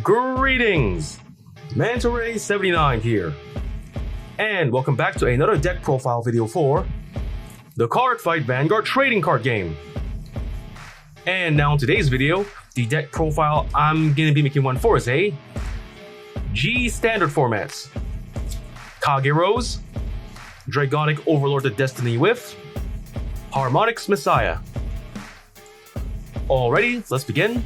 Greetings! Mantaray79 here, and welcome back to another deck profile video for the Cardfight Vanguard trading card game. And now in today's video, the deck profile I'm going to be making one for is a G standard formats. Kagero's, Dragonic Overlord the Destiny with Harmonics Messiah. Alrighty, let's begin.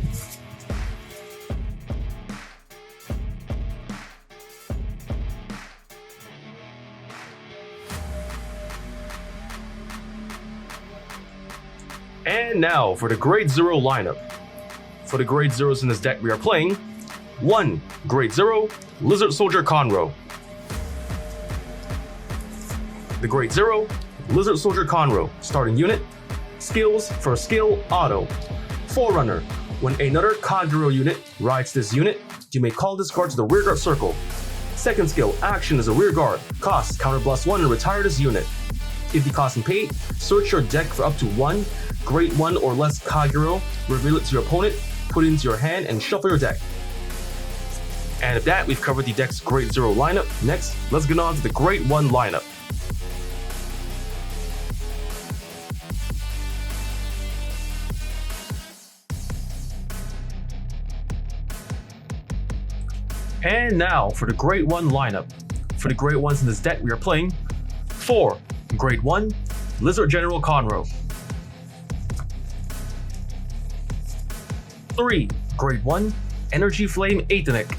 And now for the Grade 0 lineup. For the Grade 0s in this deck we are playing 1. Grade 0, Lizard Soldier Conroe. The Grade 0, Lizard Soldier Conroe, starting unit. Skills, first skill, auto. Forerunner, when another Kagero unit rides this unit, you may call this card to the rearguard circle. Second skill, action is a rearguard. Cost, counter +1 and retire this unit. If the cost and paid, search your deck for up to 1 Grade 1 or less Kagero, reveal it to your opponent, put it into your hand, and shuffle your deck. And with that, we've covered the deck's Grade 0 lineup. Next, let's get on to the Grade 1 lineup. And now for the Grade 1 lineup. For the Grade 1s in this deck, we are playing 4. Grade 1, Lizard General Conroe. 3. Grade 1, Energy Flame Addict.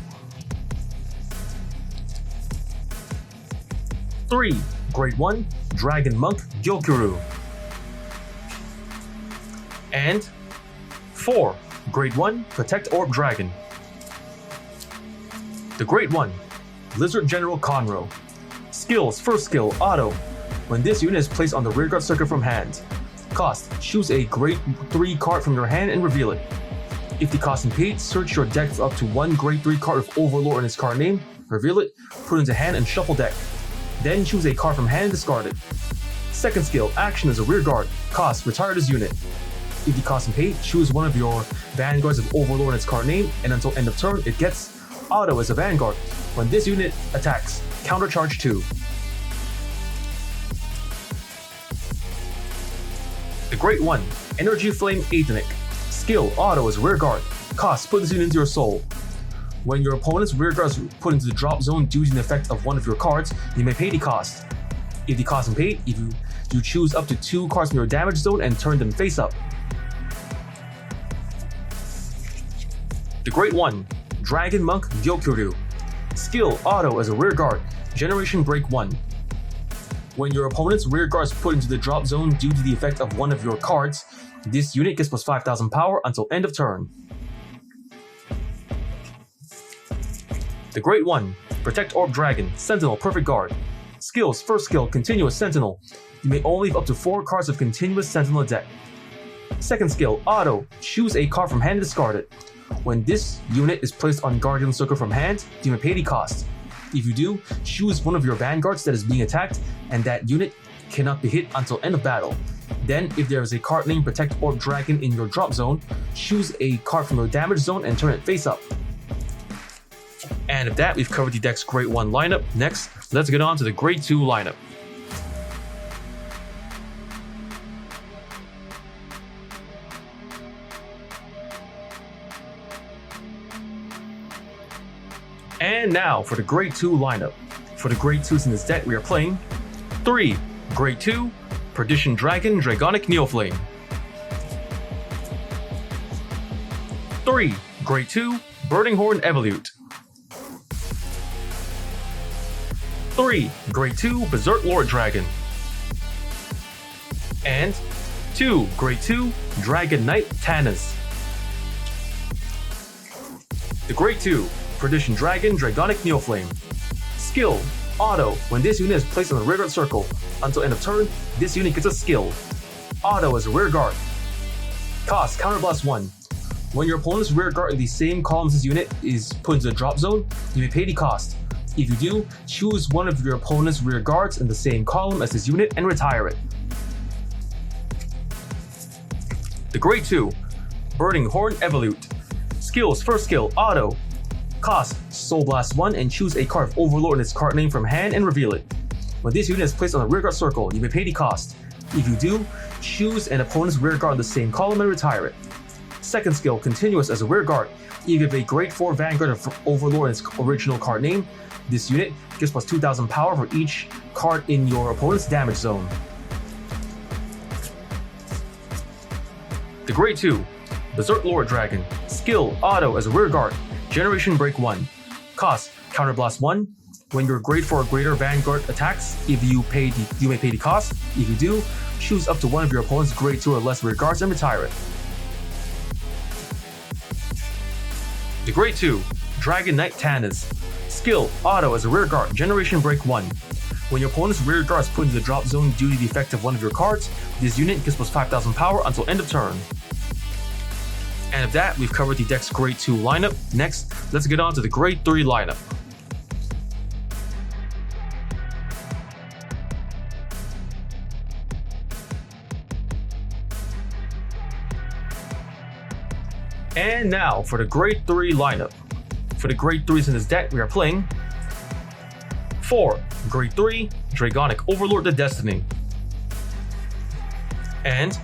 3. Grade 1, Dragon Monk Gyokuru. And 4. Grade 1, Protect Orb Dragon. The Grade 1, Lizard General Conroe. Skills, first skill, auto. When this unit is placed on the rearguard circuit from hand. Cost, choose a Grade 3 card from your hand and reveal it. If the cost and paid, search your deck for up to 1 Grade 3 card with Overlord in its card name, reveal it, put it into hand and shuffle deck. Then choose a card from hand and discard it. Second skill, action is a rearguard. Cost, retire this unit. If the cost and paid, choose one of your Vanguards of Overlord in its card name, and until end of turn, it gets auto as a Vanguard. When this unit attacks, countercharge 2. The Grade 1, Energy Flame Addict. Skill, auto is rearguard. Cost, put this unit into your soul. When your opponent's rearguard is put into the drop zone due to the effect of one of your cards, you may pay the cost. If the cost is paid, if you choose up to 2 cards from your damage zone and turn them face up. The Grade 1, Dragon Monk Gyokuru. Skill, auto as a rearguard. Generation Break 1. When your opponent's rearguard is put into the drop zone due to the effect of one of your cards, this unit gets plus 5,000 power until end of turn. The Grade 1, Protect Orb Dragon, Sentinel, Perfect Guard. Skills, first skill, Continuous Sentinel. You may only have up to 4 cards of Continuous Sentinel deck. Second skill, Auto, choose a card from hand and discard it. When this unit is placed on Guardian Circle from hand, you may pay the cost. If you do, choose one of your Vanguards that is being attacked, and that unit cannot be hit until end of battle. Then, if there is a card named Protect Orb Dragon in your drop zone, choose a card from your damage zone and turn it face up. And with that, we've covered the deck's Grade 1 lineup. Next, let's get on to the Grade 2 lineup. And now for the Grade 2 lineup. For the Grade 2s in this deck, we are playing 3. Grade 2, Perdition Dragon Dragonic Neoflame. 3. Grade 2, Burning Horn Evolute. 3. Grade 2, Berserk Lord Dragon. And 2. Grade 2, Dragon Knight Tanis. The Grade 2, Perdition Dragon Dragonic Neoflame. Skill, auto, when this unit is placed on the rearguard circle. Until end of turn, this unit gets a skill. Auto as a rearguard. Cost, counter +1. When your opponent's rearguard in the same column as this unit is put into the drop zone, you may pay the cost. If you do, choose one of your opponent's rearguards in the same column as this unit and retire it. The Grade 2, Burning Horn Evolute. Skills, first skill, auto. Cost, Soul Blast 1 and choose a card of Overlord and its card name from hand and reveal it. When this unit is placed on the rearguard circle, you may pay the cost. If you do, choose an opponent's rearguard in the same column and retire it. Second skill, Continuous as a rearguard. If you have a Grade 4 Vanguard of Overlord and its original card name, this unit gets plus 2000 power for each card in your opponent's damage zone. The Grade 2, Berserk Lord Dragon. Skill, Auto as a rearguard. Generation Break 1. Cost, Counterblast 1. When your Grade 4 or greater Vanguard attacks, if you may pay the cost. If you do, choose up to one of your opponent's Grade 2 or less rearguards and retire it. The Grade 2, Dragon Knight Tannis. Skill, Auto as a rearguard. Generation Break 1. When your opponent's rearguard is put into the drop zone due to the effect of one of your cards, this unit gets plus 5000 power until end of turn. And with that, we've covered the deck's Grade 2 lineup. Next, let's get on to the Grade 3 lineup. And now for the Grade 3 lineup. For the Grade 3s in this deck, we are playing 4. Grade 3, Dragonic Overlord the Destiny. And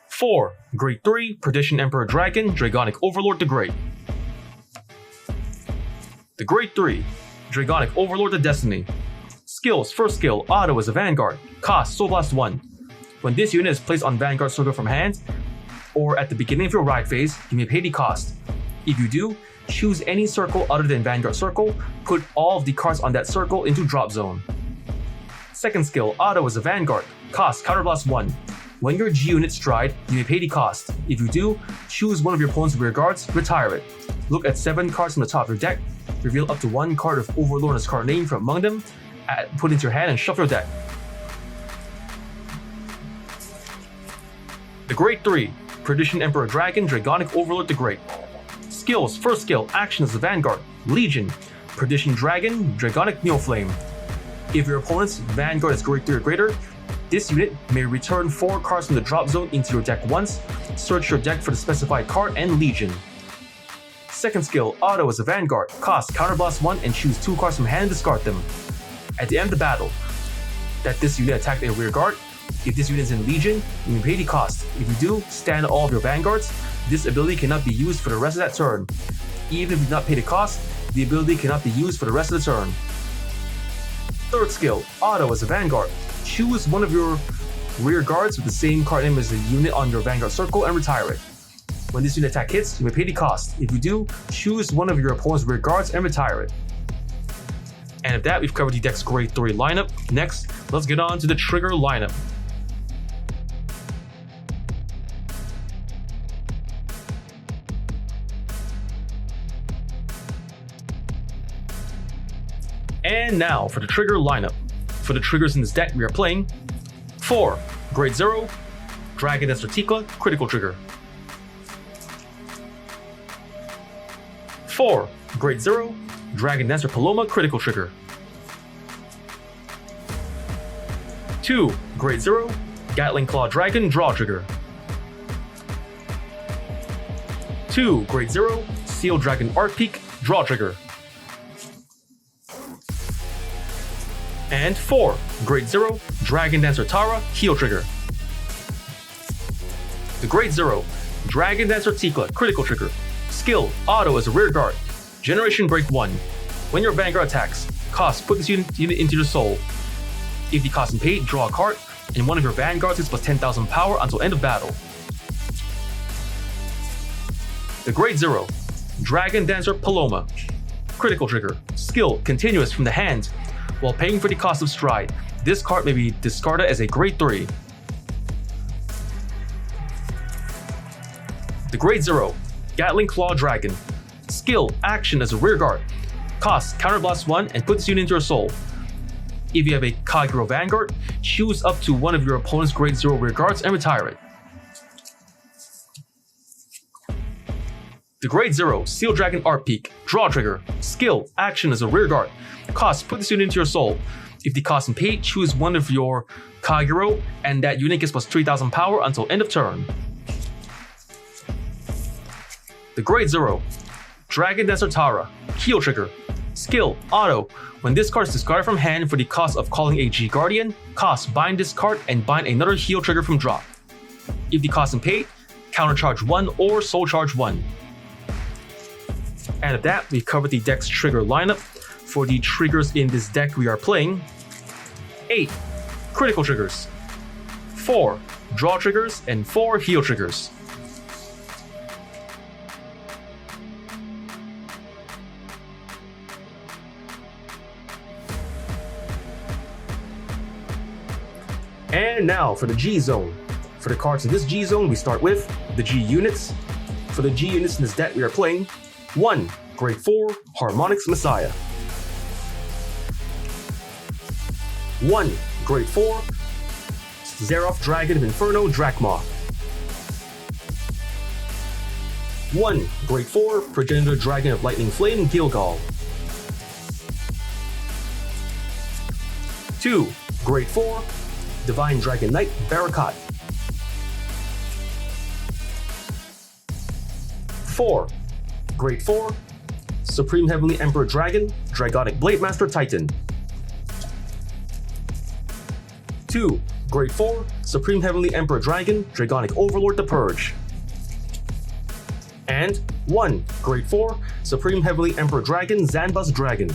4. Grade 3, Perdition Emperor Dragon, Dragonic Overlord the Great. The Grade 3, Dragonic Overlord the Destiny. Skills, first skill, Auto as a Vanguard. Cost, Soul Blast 1. When this unit is placed on Vanguard circle from hand, or at the beginning of your ride phase, you may pay the cost. If you do, choose any circle other than Vanguard circle, put all of the cards on that circle into drop zone. Second skill, Auto as a Vanguard. Cost, Counterblast 1. When your G unit stride, you may pay the cost. If you do, choose one of your opponent's rearguards, retire it. Look at 7 cards from the top of your deck, reveal up to 1 card of Overlord and its card name from among them, put into your hand and shuffle your deck. The Grade 3, Perdition Emperor Dragon, Dragonic Overlord the Great. Skills, first skill, Action as the Vanguard. Legion, Perdition Dragon, Dragonic Neoflame. If your opponent's Vanguard is Grade 3 or greater, this unit may return 4 cards from the drop zone into your deck once, search your deck for the specified card and Legion. Second skill, Auto as a Vanguard. Cost, Counterblast 1 and choose 2 cards from hand and discard them. At the end of the battle, that this unit attacked a rearguard. If this unit is in Legion, you may pay the cost. If you do, stand all of your Vanguards. This ability cannot be used for the rest of that turn. Even if you do not pay the cost, the ability cannot be used for the rest of the turn. Third skill, Auto as a Vanguard. Choose one of your rearguards with the same card name as the unit on your Vanguard circle and retire it. When this unit attack hits, you may pay the cost. If you do, choose one of your opponent's rearguards and retire it. And with that, we've covered the deck's Grade 3 lineup. Next, let's get on to the Trigger lineup. And now for the Trigger lineup. For the triggers in this deck, we are playing 4. Grade 0, Dragon Dancer Tikla, Critical Trigger. 4. Grade 0, Dragon Dancer Paloma, Critical Trigger. 2. Grade 0, Gatling Claw Dragon, Draw Trigger. 2. Grade 0, Seal Dragon Art Peak, Draw Trigger. And 4. Grade 0, Dragon Dancer Tara, Heal Trigger. The Grade 0, Dragon Dancer Tikla, Critical Trigger. Skill, Auto as a rearguard. Generation Break 1. When your Vanguard attacks, cost, put this unit into the soul. If the cost is paid, draw a card, and one of your Vanguards gets plus 10,000 power until end of battle. The Grade 0, Dragon Dancer Paloma. Critical Trigger. Skill, Continuous from the hand. While paying for the cost of stride, this card may be discarded as a Grade 3. The Grade 0, Gatling Claw Dragon. Skill, Action as a rearguard. Cost, Counterblast 1 and put this unit into your soul. If you have a Kagero Vanguard, choose up to one of your opponent's Grade 0 rearguards and retire it. The Grade 0, Seal Dragon Art Peak, Draw Trigger. Skill, Action as a rearguard. Cost, put this unit into your soul. If the cost is paid, choose one of your Kagero, and that unit gets plus 3000 power until end of turn. The Grade 0, Dragon Dancer Tara, heal trigger. Skill, auto. When this card is discarded from hand for the cost of calling a G Guardian, cost bind this card and bind another heal trigger from drop. If the cost is paid, countercharge 1 or soul charge 1. And at that, we covered the deck's trigger lineup. For the triggers in this deck we are playing, 8 critical triggers, 4 draw triggers, and 4 heal triggers. And now for the G zone. For the cards in this G zone, we start with the G units. For the G units in this deck we are playing, 1 Grade 4 Harmonics Messiah, 1 Grade 4 Xerath Dragon of Inferno Drachma, 1 Grade 4 Progenitor Dragon of Lightning Flame Gilgal, 2 Grade 4 Divine Dragon Knight Barakat, 4 Grade 4 Supreme Heavenly Emperor Dragon Dragonic Blade Master Titan, 2 Grade 4 Supreme Heavenly Emperor Dragon Dragonic Overlord the Purge, and 1 Grade 4 Supreme Heavenly Emperor Dragon Zanbus Dragon.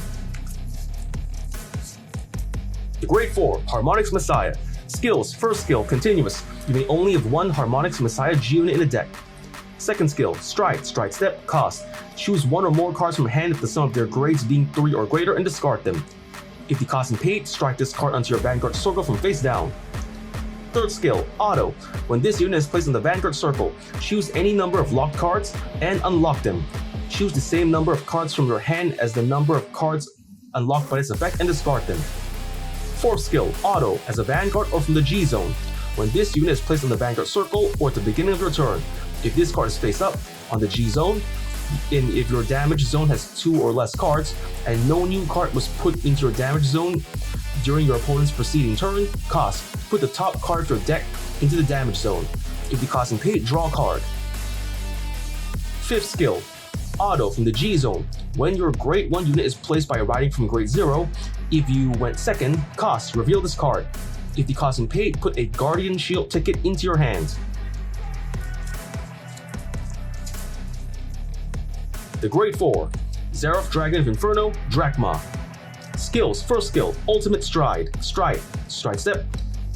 The Grade 4 Harmonics Messiah. Skills, first skill, continuous. You may only have 1 Harmonics Messiah G unit in the deck. Second skill, stride step, cost. Choose 1 or more cards from hand if the sum of their grades being 3 or greater and discard them. If the cost is paid, strike this card onto your Vanguard circle from face down. Third skill, auto. When this unit is placed on the Vanguard circle, choose any number of locked cards and unlock them. Choose the same number of cards from your hand as the number of cards unlocked by this effect and discard them. Fourth skill, auto, as a Vanguard or from the G zone. When this unit is placed on the Vanguard circle or at the beginning of your turn, if this card is face up on the G zone, and if your damage zone has 2 or less cards, and no new card was put into your damage zone during your opponent's preceding turn, cost, put the top card of your deck into the damage zone. If the cost is paid, draw a card. Fifth skill, auto from the G zone. When your grade 1 unit is placed by riding from grade 0, if you went second, cost, reveal this card. If the cost is paid, put a Guardian Shield ticket into your hand. The Grade 4 Xerath Dragon of Inferno Drachma. Skills, first skill, ultimate stride step,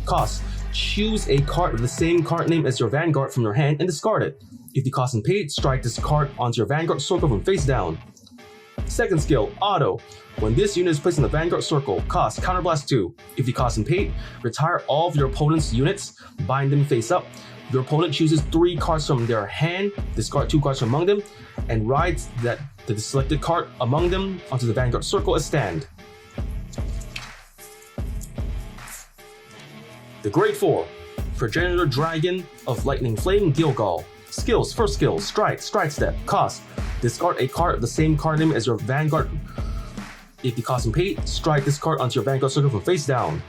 cost, choose a card with the same card name as your Vanguard from your hand and discard it. If the cost is paid, strike this card onto your Vanguard circle from face down. Second skill, auto. When this unit is placed in the Vanguard circle, cost, counterblast 2. If the cost is paid, retire all of your opponent's units, bind them face up. Your opponent chooses 3 cards from their hand, discard 2 cards from among them, and rides the selected card among them onto the Vanguard circle as stand. The Grade 4 Progenitor Dragon of Lightning Flame Gilgal. Skills, first skill, stride step, cost, discard a card of the same card name as your Vanguard. If the cost is paid, strike this card onto your Vanguard circle from face down.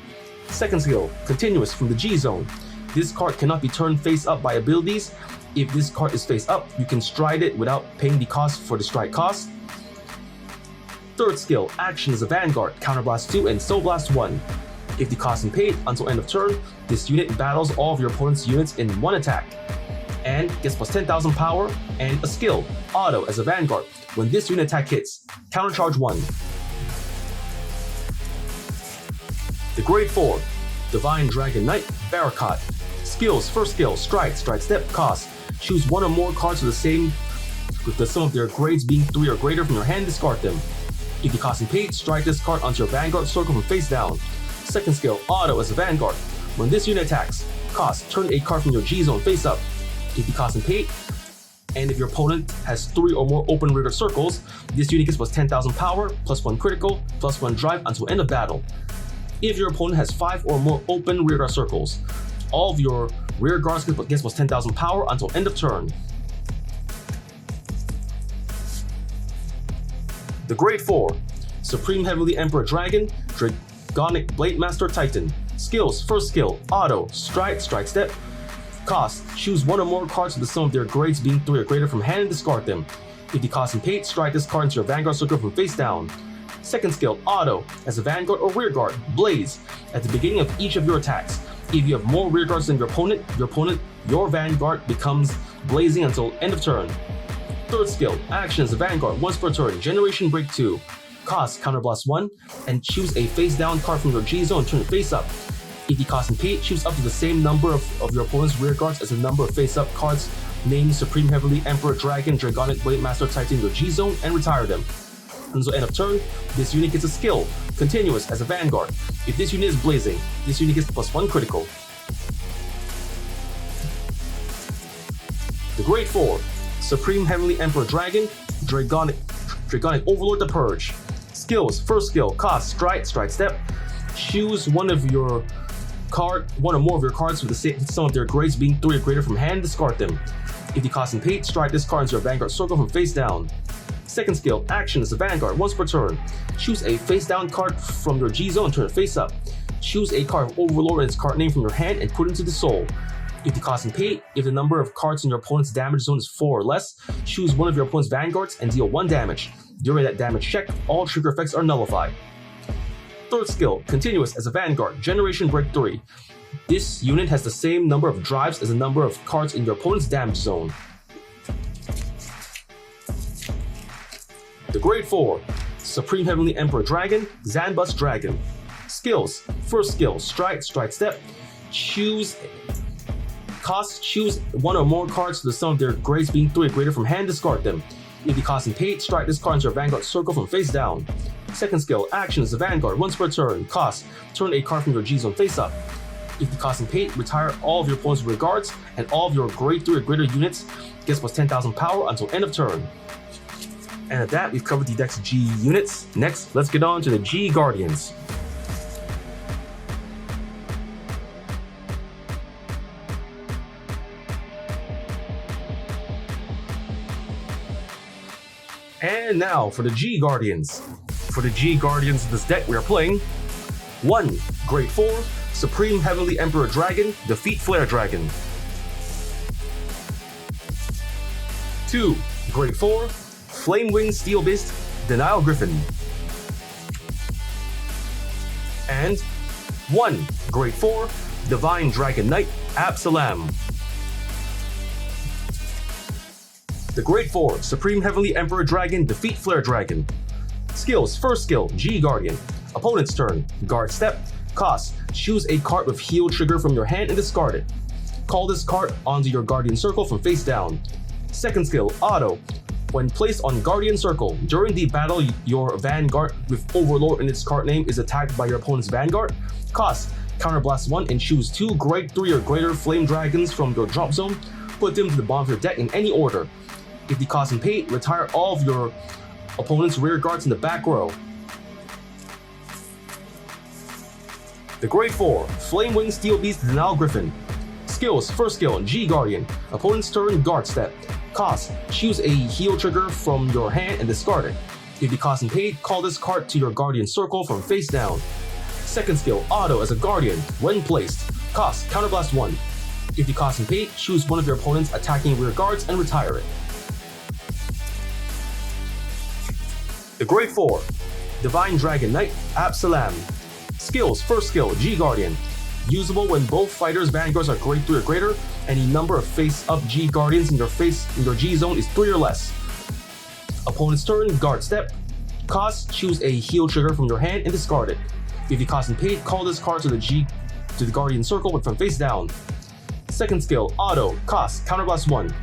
Second skill, continuous from the G zone. This card cannot be turned face up by abilities. If this card is face up, you can stride it without paying the cost for the stride cost. Third skill, action as a Vanguard, counterblast 2 and soul blast 1. If the cost is paid, until end of turn, this unit battles all of your opponent's units in 1 attack, and gets plus 10,000 power, and a skill, auto as a Vanguard. When this unit attack hits, countercharge 1. The Grade 4 Divine Dragon Knight Barakat. Skills, first skill, stride step, cost. Choose 1 or more cards with the sum of their grades being 3 or greater from your hand, discard them. If the cost is paid, strike this card onto your Vanguard circle from face down. Second skill, auto as a Vanguard. When this unit attacks, cost, turn a card from your G zone face up. If the cost is paid, and if your opponent has 3 or more open rear circles, this unit gets plus 10,000 power, plus 1 critical, plus 1 drive until end of battle. If your opponent has 5 or more open rear guard circles, all of your rear guards get plus 10,000 power until end of turn. The Grade 4 Supreme Heavenly Emperor Dragon Dragonic Blade Master Titan. Skills, first skill, auto, stride step, cost, choose 1 or more cards with the sum of their grades being 3 or greater from hand and discard them. If you cost him paid, strike this card into your Vanguard circle from face down. Second skill, Auto. As a Vanguard or Rear Guard, Blaze. At the beginning of each of your attacks, if you have more Rear Guards than your Vanguard becomes blazing until end of turn. Third skill, Action. As a Vanguard, once per turn, Generation Break 2. Cost, Counterblast 1, and choose a face down card from your G zone and turn it face up. If you cost him paid, choose up to the same number of your opponent's Rear Guards as the number of face up cards named Supreme Heavenly Emperor Dragon, Dragonic Blade Master typed in your G zone and retire them. Until end of turn, this unit gets a skill, Continuous. As a Vanguard. If this unit is blazing, this unit gets +1 critical. The Grade 4, Supreme Heavenly Emperor Dragon, Dragonic Overlord the Purge. Skills, first skill, cost, strike step. Choose one or more of your cards with the sum of their grades being 3 or greater from hand, discard them. If you cost him paid, strike this card into your Vanguard circle from face down. Second skill, Action. As a Vanguard, once per turn. Choose a face down card from your G zone and turn it face up. Choose a card of Overlord and its card name from your hand and put it into the soul. If you cost him paid, if the number of cards in your opponent's damage zone is 4 or less, choose one of your opponent's Vanguards and deal 1 damage. During that damage check, all trigger effects are nullified. Third skill, Continuous. As a Vanguard, Generation Break 3. This unit has the same number of drives as the number of cards in your opponent's damage zone. The Grade 4, Supreme Heavenly Emperor Dragon, Zanbus Dragon. Skills, first skill, strike step. Choose one or more cards to the sum of their grades being 3 or greater from hand, discard them. If you cost him paid, strike this card into your Vanguard circle from face down. Second skill, Action. As a Vanguard, once per turn. Cost, turn a card from your G zone face up. If you cost him paid, retire all of your opponent's Rear Guards, and all of your grade 3 or greater units gets +10,000 power until end of turn. And at that, we've covered the deck's G units. Next, let's get on to the G Guardians. And now for the G Guardians. For the G Guardians of this deck, we are playing 1. Grade 4, Supreme Heavenly Emperor Dragon, Defeat Flare Dragon. 2. Grade 4, Flamewing Steel Beast, Denial Griffin. And 1. Grade 4, Divine Dragon Knight, Absalam. The Grade 4, Supreme Heavenly Emperor Dragon, Defeat Flare Dragon. Skills, first skill, G Guardian. Opponent's turn, guard step. Cost, choose a card with heal trigger from your hand and discard it. Call this card onto your Guardian circle from face down. Second skill, Auto. When placed on Guardian Circle, during the battle, your Vanguard with Overlord in its card name is attacked by your opponent's Vanguard. Cost, Counterblast 1 and choose 2 Grade 3 or greater Flame Dragons from your drop zone. Put them to the bottom of your deck in any order. If the cost and paid, retire all of your opponent's Rear Guards in the back row. The Grade 4, Flamewing Steel Beast, Denial Griffin. Skills, first skill, G Guardian. Opponent's turn, guard step. Cost, choose a heal trigger from your hand and discard it. If the cost and paid, call this card to your Guardian circle from face down. Second skill, Auto. As a Guardian. When placed, cost, Counterblast 1. If the cost and paid, choose one of your opponent's attacking Rear Guards and retire it. The Grade 4, Divine Dragon Knight, Absalam. Skills, first skill, G Guardian. Usable when both fighters' Vanguards are Grade 3 or greater, and the number of face-up G Guardians in your G zone is 3 or less. Opponent's turn, guard step. Cost, choose a heal trigger from your hand and discard it. If you cost and paid, call this card to the Guardian circle but from face down. Second skill, Auto. Cost, Counterblast 1.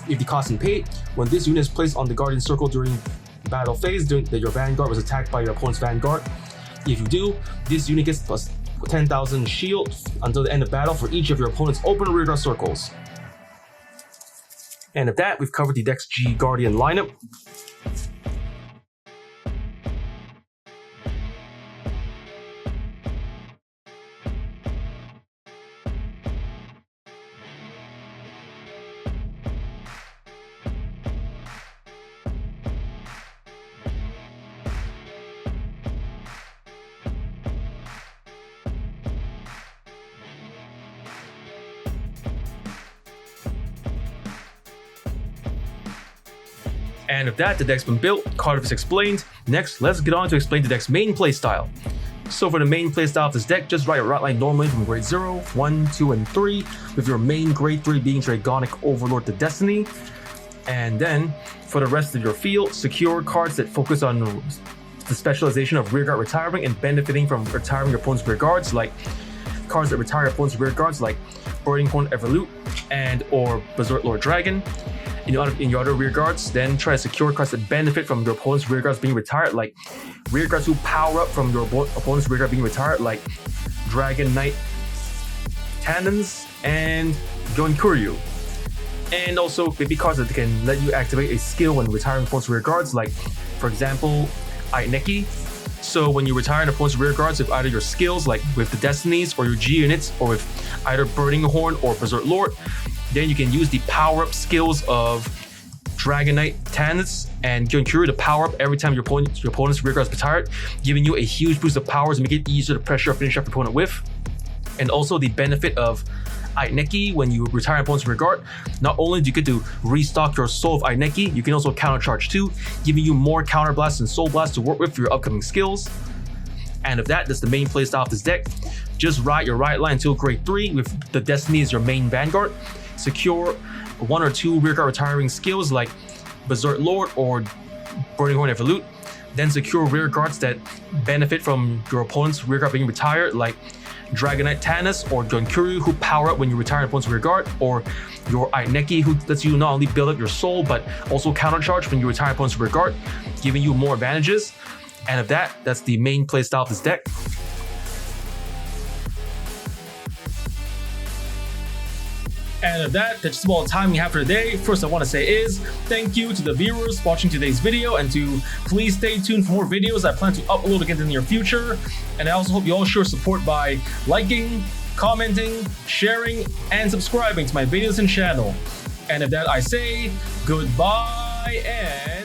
If the cost and paid, when this unit is placed on the Guardian circle during battle phase that your Vanguard was attacked by your opponent's Vanguard. If you do, this unit gets plus 10,000 shield until the end of battle for each of your opponent's open Rear Guard circles. And at that, we've covered the deck's G Guardian lineup. And with that, the deck's been built, card is explained. Next, let's get on to explain the deck's main playstyle. So for the main playstyle of this deck, just write a route line normally from grade 0, 1, 2, and 3, with your main grade 3 being Dragonic Overlord to Destiny. And then, for the rest of your field, secure cards that focus on the specialization of rearguard retiring and benefiting from retiring your opponent's rearguards, like cards that retire your opponent's rearguards, like Burning Horn Evolute and or Berserk Lord Dragon. In your other rearguards, then try to secure cards that benefit from your opponent's rearguards being retired, like rearguards who power up from your opponent's rearguard being retired, like Dragon Knight Tannins and Gonkuryu. And also maybe cards that can let you activate a skill when retiring opponent's rearguards, like for example, Addict. So when you retire an opponent's rearguards with either your skills, like with the Destinies or your G units, or with either Burning Horn or Berserk Lord, then you can use the power-up skills of Dragon Knight Tannins and Gonkuryu to power up every time your opponent's rearguards retired, giving you a huge boost of powers to make it easier to pressure or finish off your opponent with. And also the benefit of Addict when you retire an opponent's rearguard, not only do you get to restock your Soul of Addict, you can also countercharge too, giving you more counter blasts and soul blasts to work with for your upcoming skills. And of that's the main playstyle of this deck. Just ride your right line until grade 3 with the Destiny as your main Vanguard. Secure 1 or 2 rearguard retiring skills like Berserk Lord or Burning Horn Evolute. Then secure rearguards that benefit from your opponent's rearguard being retired, like Dragon Knight Tannins or Gonkuryu, who power up when you retire an opponent's rearguard, or your Addict, who lets you not only build up your soul but also countercharge when you retire an opponent's rearguard, giving you more advantages. And of that's the main playstyle of this deck. And of that's just all the time we have for today. First I want to say is thank you to the viewers watching today's video, and to please stay tuned for more videos I plan to upload again in the near future. And I also hope you all show support by liking, commenting, sharing, and subscribing to my videos and channel. And of that I say goodbye and